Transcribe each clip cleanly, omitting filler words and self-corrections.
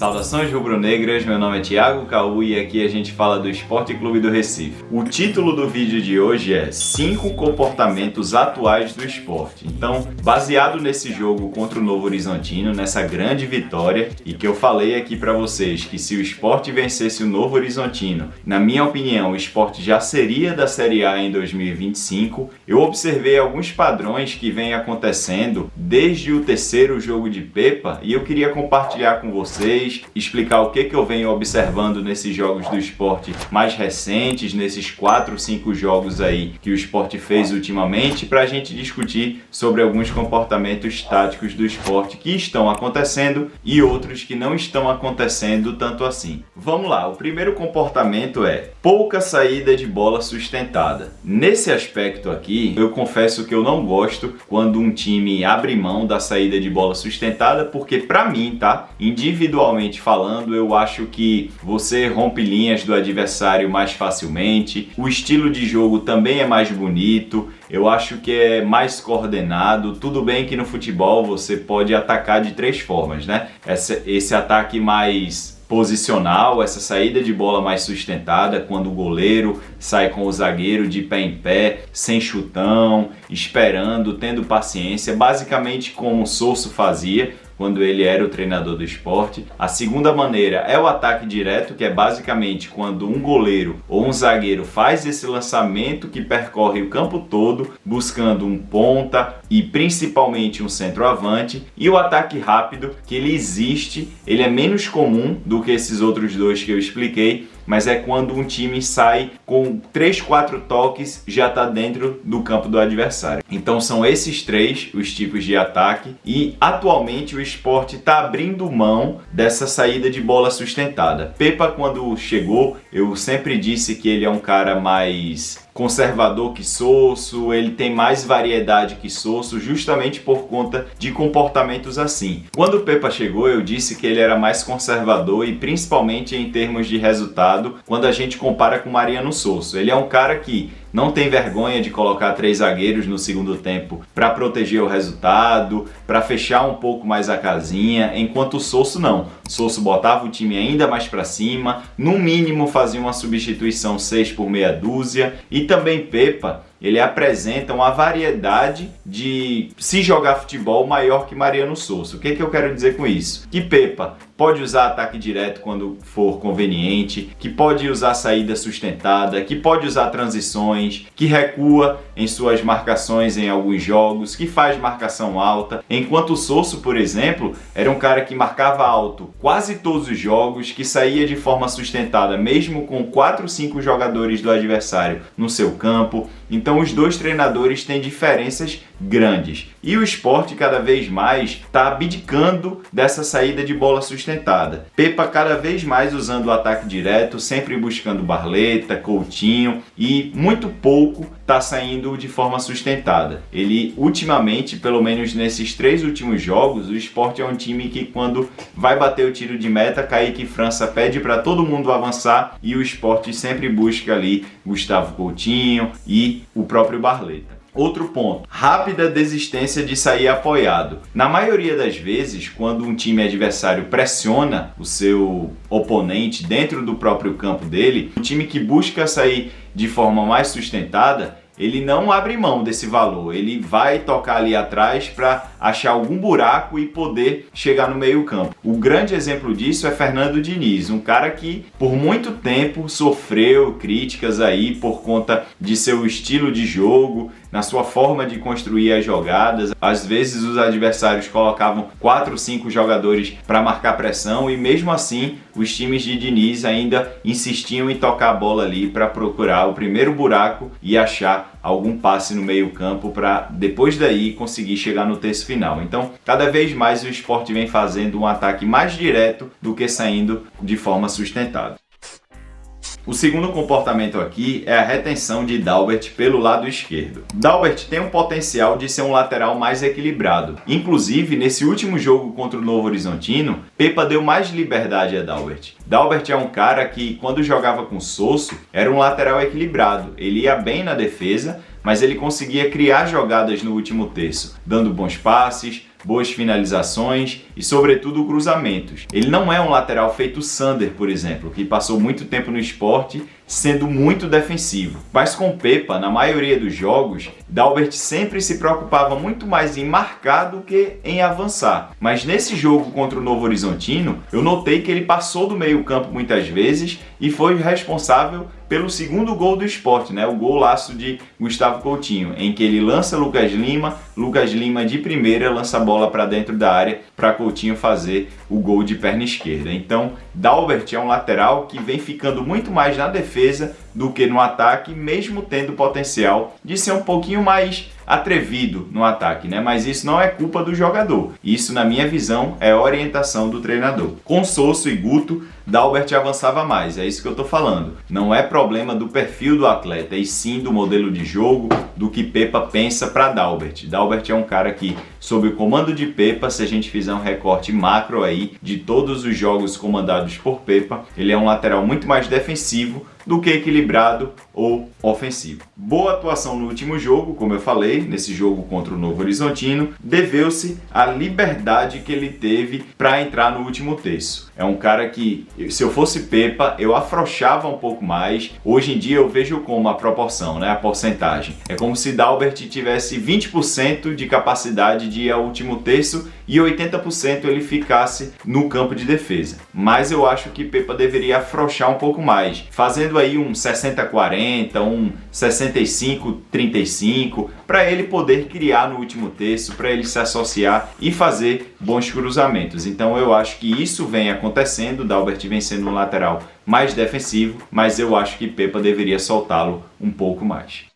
Saudações rubro-negras, meu nome é Thiago Caú e aqui a gente fala do Esporte Clube do Recife. O título do vídeo de hoje é 5 comportamentos atuais do esporte. Então, baseado nesse jogo contra o Novo Horizontino, nessa grande vitória, e que eu falei aqui pra vocês que se o esporte vencesse o Novo Horizontino, na minha opinião, o esporte já seria da Série A em 2025, eu observei alguns padrões que vêm acontecendo desde o terceiro jogo de Pepa e eu queria compartilhar com vocês, explicar o que eu venho observando nesses jogos do esporte mais recentes, nesses 4 ou 5 jogos aí que o esporte fez ultimamente, para a gente discutir sobre alguns comportamentos táticos do esporte que estão acontecendo e outros que não estão acontecendo tanto assim. Vamos lá, o primeiro comportamento é pouca saída de bola sustentada. Nesse aspecto aqui, eu confesso que eu não gosto quando um time abre mão da saída de bola sustentada, porque pra mim, tá? Individualmente falando, eu acho que você rompe linhas do adversário mais facilmente, o estilo de jogo também é mais bonito, eu acho que é mais coordenado. Tudo bem que no futebol você pode atacar de 3 formas, né? Esse ataque mais posicional, essa saída de bola mais sustentada, quando o goleiro sai com o zagueiro de pé em pé, sem chutão, esperando, tendo paciência, basicamente como o Sosso fazia quando ele era o treinador do esporte. A segunda maneira é o ataque direto, que é basicamente quando um goleiro ou um zagueiro faz esse lançamento que percorre o campo todo, buscando um ponta e principalmente um centroavante. E o ataque rápido, que ele existe, ele é menos comum do que esses outros dois que eu expliquei, mas é quando um time sai com 3, 4 toques, já está dentro do campo do adversário. Então são esses 3 os tipos de ataque e atualmente o esporte está abrindo mão dessa saída de bola sustentada. Pepa, quando chegou, eu sempre disse que ele é um cara mais conservador que Sosso, ele tem mais variedade que Sosso, justamente por conta de comportamentos assim. Quando o Pepa chegou, eu disse que ele era mais conservador e principalmente em termos de resultado, quando a gente compara com Mariano Sosso. Ele é um cara que não tem vergonha de colocar 3 zagueiros no segundo tempo para proteger o resultado, para fechar um pouco mais a casinha, enquanto o Sosso não. O Sosso botava o time ainda mais para cima, no mínimo fazia uma substituição 6 por meia dúzia, e também Pepa, ele apresenta uma variedade de se jogar futebol maior que Mariano Sosso. O que eu quero dizer com isso? Que Pepa pode usar ataque direto quando for conveniente, que pode usar saída sustentada, que pode usar transições, que recua em suas marcações em alguns jogos, que faz marcação alta, enquanto o Sosso, por exemplo, era um cara que marcava alto quase todos os jogos, que saía de forma sustentada mesmo com 4 ou 5 jogadores do adversário no seu campo. Então os dois treinadores têm diferenças grandes e o esporte cada vez mais está abdicando dessa saída de bola sustentada. Pepa cada vez mais usando o ataque direto, sempre buscando Barleta, Coutinho, e muito pouco está saindo de forma sustentada. Ele ultimamente, pelo menos nesses 3 últimos jogos, o esporte é um time que quando vai bater o tiro de meta, Kaique França pede para todo mundo avançar e o esporte sempre busca ali Gustavo Coutinho e o próprio Barleta. Outro ponto, rápida desistência de sair apoiado. Na maioria das vezes, quando um time adversário pressiona o seu oponente dentro do próprio campo dele, o time que busca sair de forma mais sustentada, ele não abre mão desse valor, ele vai tocar ali atrás para achar algum buraco e poder chegar no meio campo. O grande exemplo disso é Fernando Diniz, um cara que por muito tempo sofreu críticas aí por conta de seu estilo de jogo, na sua forma de construir as jogadas. Às vezes os adversários colocavam 4 ou 5 jogadores para marcar pressão e mesmo assim os times de Diniz ainda insistiam em tocar a bola ali para procurar o primeiro buraco e achar algum passe no meio campo para depois daí conseguir chegar no terço final. Então, cada vez mais o esporte vem fazendo um ataque mais direto do que saindo de forma sustentada. O segundo comportamento aqui é a retenção de Dalbert pelo lado esquerdo. Dalbert tem um potencial de ser um lateral mais equilibrado. Inclusive, nesse último jogo contra o Novo Horizontino, Pepa deu mais liberdade a Dalbert. Dalbert é um cara que, quando jogava com Sosso, era um lateral equilibrado. Ele ia bem na defesa, mas ele conseguia criar jogadas no último terço, dando bons passes, boas finalizações e, sobretudo, cruzamentos. Ele não é um lateral feito Sander, por exemplo, que passou muito tempo no Sport sendo muito defensivo. Mas com Pepa, na maioria dos jogos, Dalbert sempre se preocupava muito mais em marcar do que em avançar. Mas nesse jogo contra o Novo Horizontino, eu notei que ele passou do meio-campo muitas vezes e foi responsável pelo segundo gol do Sport, né? O golaço de Gustavo Coutinho, em que ele lança Lucas Lima de primeira lança a bola para dentro da área para Coutinho fazer o gol de perna esquerda. Então, Dalbert é um lateral que vem ficando muito mais na defesa do que no ataque, mesmo tendo potencial de ser um pouquinho mais atrevido no ataque, né? Mas isso não é culpa do jogador. Isso, na minha visão, é orientação do treinador. Com Sosso e Guto, Dalbert avançava mais, é isso que eu tô falando. Não é problema do perfil do atleta, e sim do modelo de jogo, do que Pepa pensa para Dalbert. Dalbert é um cara que, sob o comando de Pepa, se a gente fizer um recorte macro aí de todos os jogos comandados por Pepa, ele é um lateral muito mais defensivo do que equilibrado ou ofensivo. Boa atuação no último jogo, como eu falei, nesse jogo contra o Novo Horizontino, deveu-se à liberdade que ele teve para entrar no último terço. É um cara que, se eu fosse Pepa, eu afrouxava um pouco mais. Hoje em dia eu vejo como a proporção, né, a porcentagem. É como se Dalbert tivesse 20% de capacidade de ir ao último terço e 80% ele ficasse no campo de defesa. Mas eu acho que Pepa deveria afrouxar um pouco mais, fazendo aí um 60-40, um 65-35, para ele poder criar no último terço, para ele se associar e fazer bons cruzamentos. Então eu acho que isso vem acontecendo, Dalbert vem sendo um lateral mais defensivo, mas eu acho que Pepa deveria soltá-lo um pouco mais.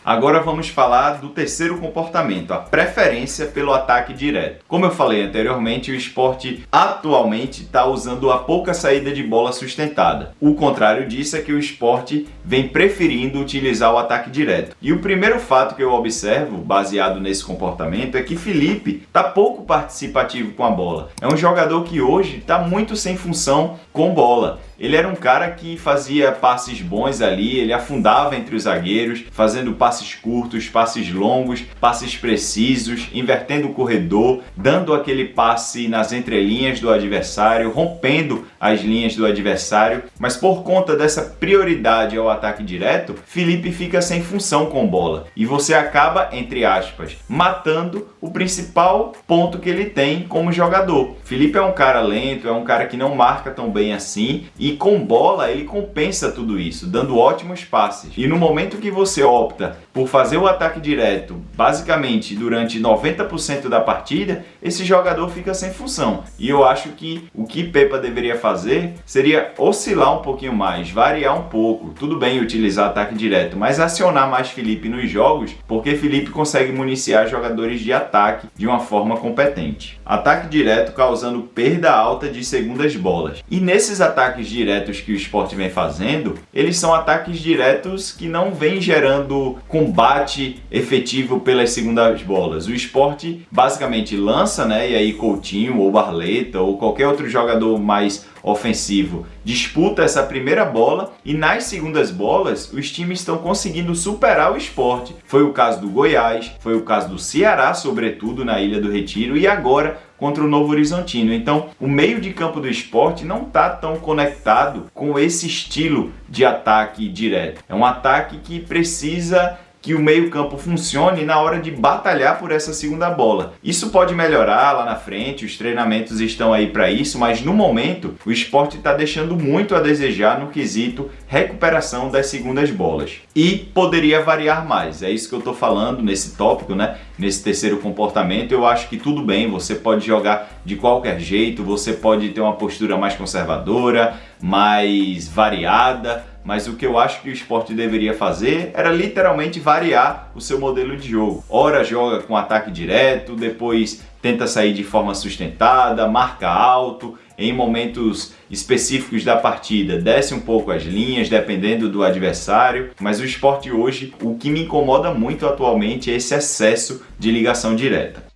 Agora vamos falar do terceiro comportamento, a preferência pelo ataque direto. Como eu falei anteriormente, o Sport atualmente está usando a pouca saída de bola sustentada. O contrário disso é que o Sport vem preferindo utilizar o ataque direto. E o primeiro fato que eu observo, baseado nesse comportamento, é que Felipe está pouco participativo com a bola. É um jogador que hoje está muito sem função com bola. Ele era um cara que fazia passes bons ali, ele afundava entre os zagueiros, fazendo passes curtos, passes longos, passes precisos, invertendo o corredor, dando aquele passe nas entrelinhas do adversário, rompendo as linhas do adversário. Mas por conta dessa prioridade ao ataque direto, Felipe fica sem função com bola. E você acaba, entre aspas, matando o principal ponto que ele tem como jogador. Felipe é um cara lento, é um cara que não marca tão bem assim, e com bola ele compensa tudo isso, dando ótimos passes. E no momento que você opta por fazer o ataque direto, basicamente durante 90% da partida, esse jogador fica sem função. E eu acho que o que Pepa deveria fazer seria oscilar um pouquinho mais, variar um pouco. Tudo bem utilizar ataque direto, mas acionar mais Felipe nos jogos, porque Felipe consegue municiar jogadores de ataque de uma forma competente. Ataque direto causando perda alta de segundas bolas. E nesses ataques diretos que o Sport vem fazendo, eles são ataques diretos que não vêm gerando combate efetivo pelas segundas bolas. O Sport basicamente lança, né, e aí Coutinho ou Barleta ou qualquer outro jogador mais ofensivo disputa essa primeira bola, e nas segundas bolas os times estão conseguindo superar o Sport. Foi o caso do Goiás, foi o caso do Ceará, sobretudo na Ilha do Retiro, e agora contra o Novo Horizontino. Então, o meio de campo do Sport não está tão conectado com esse estilo de ataque direto. É um ataque que precisa que o meio-campo funcione na hora de batalhar por essa segunda bola. Isso pode melhorar lá na frente, os treinamentos estão aí para isso, mas no momento o Sport está deixando muito a desejar no quesito recuperação das segundas bolas. E poderia variar mais, é isso que eu estou falando nesse tópico, né? Nesse terceiro comportamento. Eu acho que tudo bem, você pode jogar de qualquer jeito, você pode ter uma postura mais conservadora, mais variada, mas o que eu acho que o Sport deveria fazer era literalmente variar o seu modelo de jogo. Ora joga com ataque direto, depois tenta sair de forma sustentada, marca alto, em momentos específicos da partida desce um pouco as linhas, dependendo do adversário. Mas o Sport hoje, o que me incomoda muito atualmente é esse excesso de ligação direta.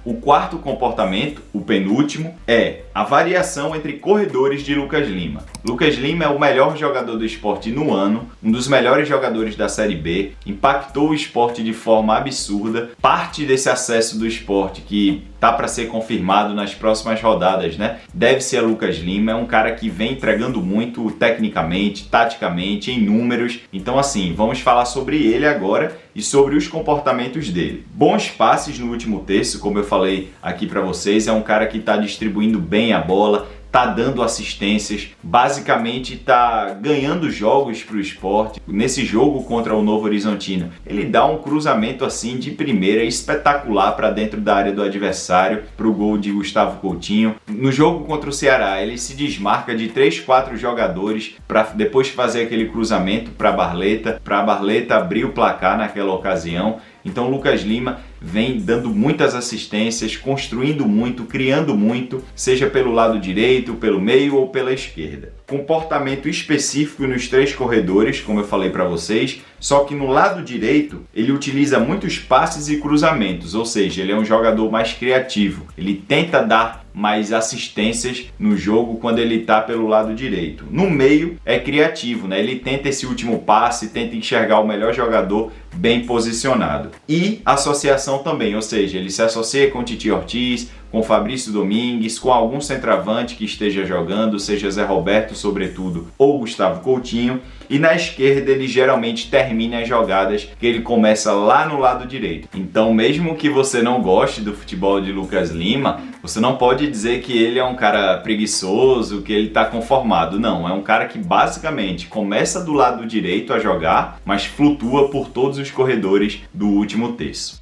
O quarto comportamento, o penúltimo, é a variação entre corredores de Lucas Lima. Lucas Lima é o melhor jogador do Sport no ano, um dos melhores jogadores da Série B, impactou o Sport de forma absurda. Parte desse acesso do Sport, que tá para ser confirmado nas próximas rodadas, né? Deve ser a Lucas Lima, é um cara que vem entregando muito tecnicamente, taticamente, em números. Então assim, vamos falar sobre ele agora e sobre os comportamentos dele. Bons passes no último terço, como eu falei aqui para vocês, é um cara que está distribuindo bem a bola, tá dando assistências, basicamente tá ganhando jogos para o Sport. Nesse jogo contra o Novo Horizontino, ele dá um cruzamento assim de primeira espetacular para dentro da área do adversário, para o gol de Gustavo Coutinho. No jogo contra o Ceará, ele se desmarca de 3, 4 jogadores para depois fazer aquele cruzamento para a Barleta abrir o placar naquela ocasião. Então o Lucas Lima vem dando muitas assistências, construindo muito, criando muito, seja pelo lado direito, pelo meio ou pela esquerda. Comportamento específico nos 3 corredores, como eu falei para vocês, só que no lado direito ele utiliza muitos passes e cruzamentos, ou seja, ele é um jogador mais criativo, ele tenta dar mais assistências no jogo quando ele está pelo lado direito. No meio é criativo, né? Ele tenta esse último passe, tenta enxergar o melhor jogador bem posicionado. E associação também, ou seja, ele se associa com Titi Ortiz, com Fabrício Domingues, com algum centroavante que esteja jogando, seja Zé Roberto, sobretudo, ou Gustavo Coutinho. E na esquerda ele geralmente termina as jogadas que ele começa lá no lado direito. Então, mesmo que você não goste do futebol de Lucas Lima, você não pode dizer que ele é um cara preguiçoso, que ele está conformado. Não, é um cara que basicamente começa do lado direito a jogar, mas flutua por todos os corredores do último terço.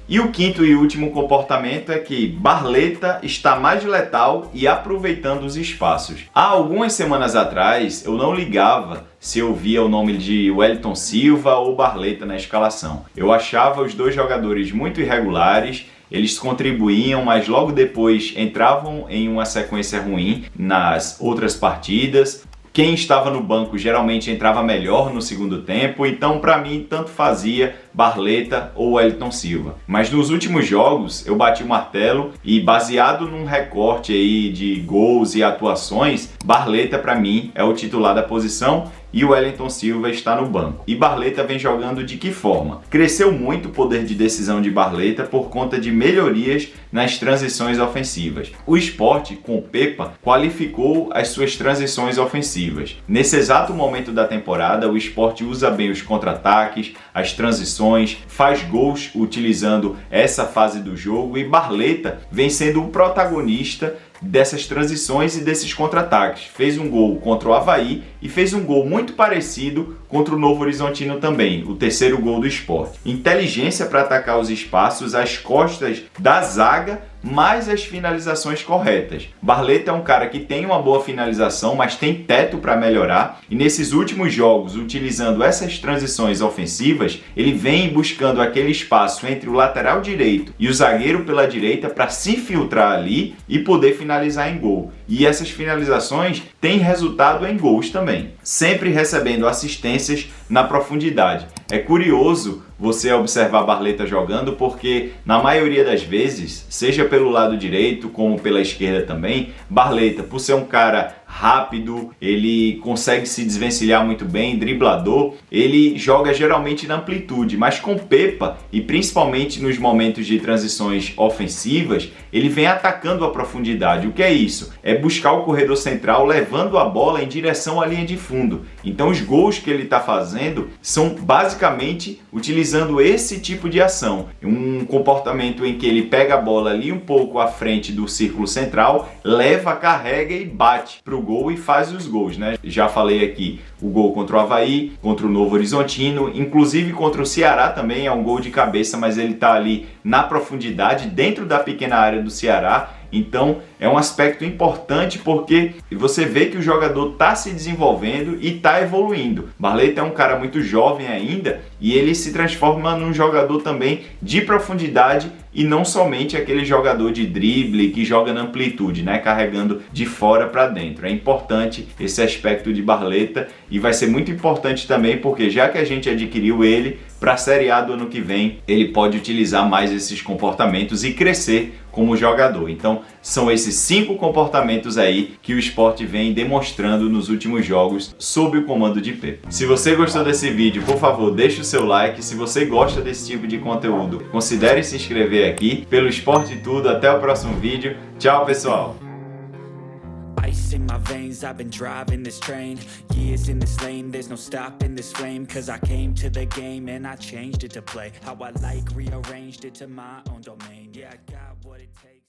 E o quinto e último comportamento é que Barleta está mais letal e aproveitando os espaços. Há algumas semanas atrás eu não ligava se eu via o nome de Wellington Silva ou Barleta na escalação. Eu achava os dois jogadores muito irregulares, eles contribuíam, mas logo depois entravam em uma sequência ruim nas outras partidas. Quem estava no banco geralmente entrava melhor no segundo tempo, então para mim tanto fazia Barleta ou Wellington Silva. Mas nos últimos jogos eu bati o martelo e, baseado num recorte aí de gols e atuações, Barleta para mim é o titular da posição e o Wellington Silva está no banco. E Barleta vem jogando de que forma? Cresceu muito o poder de decisão de Barleta por conta de melhorias nas transições ofensivas. O Sport, com o Pepa, qualificou as suas transições ofensivas. Nesse exato momento da temporada, o Sport usa bem os contra-ataques, as transições, faz gols utilizando essa fase do jogo e Barleta vem sendo o protagonista dessas transições e desses contra-ataques. Fez um gol contra o Avaí e fez um gol muito parecido contra o Novo Horizontino também, o terceiro gol do Sport. Inteligência para atacar os espaços às costas da zaga, mais as finalizações corretas. Barleta é um cara que tem uma boa finalização, mas tem teto para melhorar, e nesses últimos jogos, utilizando essas transições ofensivas, ele vem buscando aquele espaço entre o lateral direito e o zagueiro pela direita para se filtrar ali e poder finalizar em gol. E essas finalizações têm resultado em gols também, sempre recebendo assistências na profundidade. É curioso você observar Barleta jogando, porque na maioria das vezes, seja pelo lado direito como pela esquerda também, Barleta, por ser um cara rápido, ele consegue se desvencilhar muito bem, driblador, ele joga geralmente na amplitude, mas com Pepa, e principalmente nos momentos de transições ofensivas, ele vem atacando a profundidade. O que é isso? É buscar o corredor central levando a bola em direção à linha de fundo. Então os gols que ele está fazendo são basicamente utilizando esse tipo de ação, um comportamento em que ele pega a bola ali um pouco à frente do círculo central, leva, carrega e bate para o gol e faz os gols, né? Já falei aqui o gol contra o Avaí, contra o Novo Horizontino, inclusive contra o Ceará também é um gol de cabeça, mas ele está ali na profundidade, dentro da pequena área do Ceará. Então é um aspecto importante porque você vê que o jogador está se desenvolvendo e está evoluindo. Barleta é um cara muito jovem ainda e ele se transforma num jogador também de profundidade e não somente aquele jogador de drible que joga na amplitude, né, carregando de fora para dentro. É importante esse aspecto de Barleta e vai ser muito importante também porque já que a gente adquiriu ele, para a Série A do ano que vem ele pode utilizar mais esses comportamentos e crescer como jogador. Então são esses 5 comportamentos aí que o Sport vem demonstrando nos últimos jogos sob o comando de Pepa. Se você gostou desse vídeo, por favor, deixe o seu like. Se você gosta desse tipo de conteúdo, considere se inscrever aqui. Pelo Sport Tudo, até o próximo vídeo. Tchau, pessoal! Ice in my veins, I've been driving this train. Years in this lane, there's no stopping this flame. Cause I came to the game and I changed it to play how I like, rearranged it to my own domain. Yeah, I got what it takes.